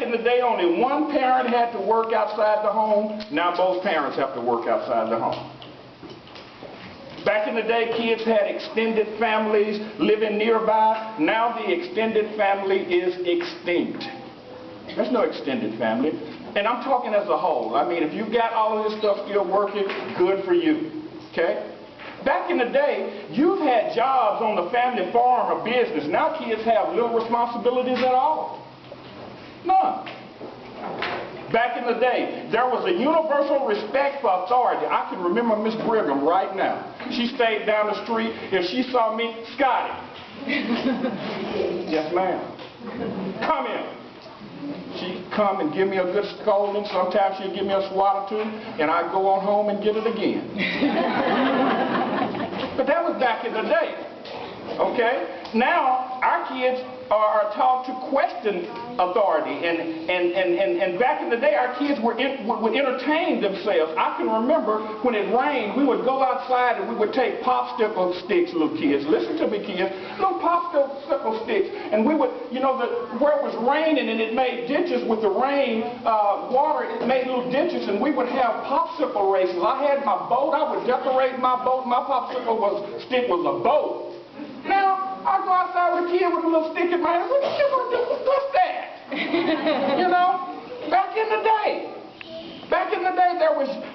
in the day, only one parent had to work outside the home. Now both parents have to work outside the home. Back in the day, kids had extended families living nearby. Now the extended family is extinct. There's no extended family. And I'm talking as a whole. I mean, if you got all of this stuff still working, good for you. Okay? Back in the day, you've had jobs on the family farm or business. Now kids have little responsibilities at all. None. Back in the day, there was a universal respect for authority. I can remember Miss Brigham right now. She stayed down the street. If she saw me, Scotty. Yes, ma'am. Come in. She'd come and give me a good scolding. Sometimes she'd give me a swat or two, and I'd go on home and get it again. But that was back in the day. Okay? Now, our kids are taught to question authority. And back in the day, our kids would entertain themselves. I can remember when it rained, we would go outside and we would take popsicle sticks, little kids. Listen to me, kids. Little popsicle sticks. And we would, you know, where it was raining and it made ditches with the rain, water, it made little ditches, and we would have popsicle races. I had my boat. I would decorate my boat. My popsicle stick was a boat. Now, I go outside with a kid with a little stick in my hand. What you want to do? What's that? You know, back in the day,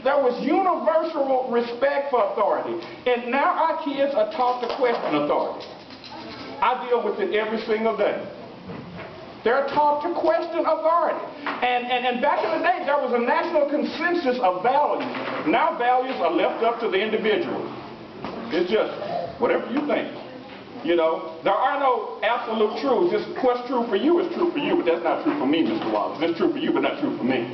there was universal respect for authority. And now our kids are taught to question authority. I deal with it every single day. They're taught to question authority. And back in the day, there was a national consensus of values. Now values are left up to the individual. It's just whatever you think. You know, there are no absolute truths. Just what's true for you is true for you, but that's not true for me, Mr. Wallace. It's true for you, but not true for me.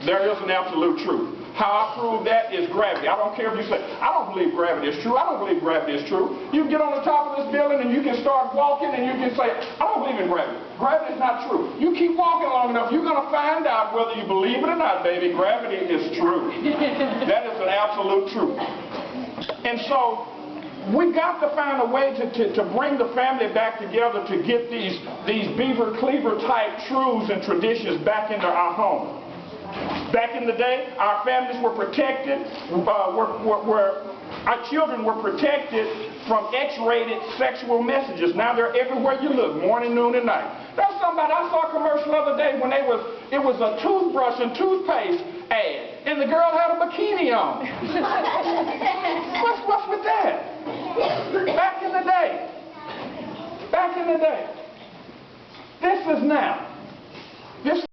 There is an absolute truth. How I prove that is gravity. I don't care if you say, I don't believe gravity is true. I don't believe gravity is true. You can get on the top of this building and you can start walking and you can say, I don't believe in gravity. Gravity is not true. You keep walking long enough, you're going to find out whether you believe it or not, baby. Gravity is true. That is an absolute truth. And so, we got to find a way to bring the family back together to get these Beaver Cleaver type truths and traditions back into our home. Back in the day, our families were protected, our children were protected from X-rated sexual messages. Now they're everywhere you look, morning, noon, and night. There's somebody, I saw a commercial the other day when it was a toothbrush and toothpaste ad, and the girl had a bikini on. What's with that? Back in the day. This is now. This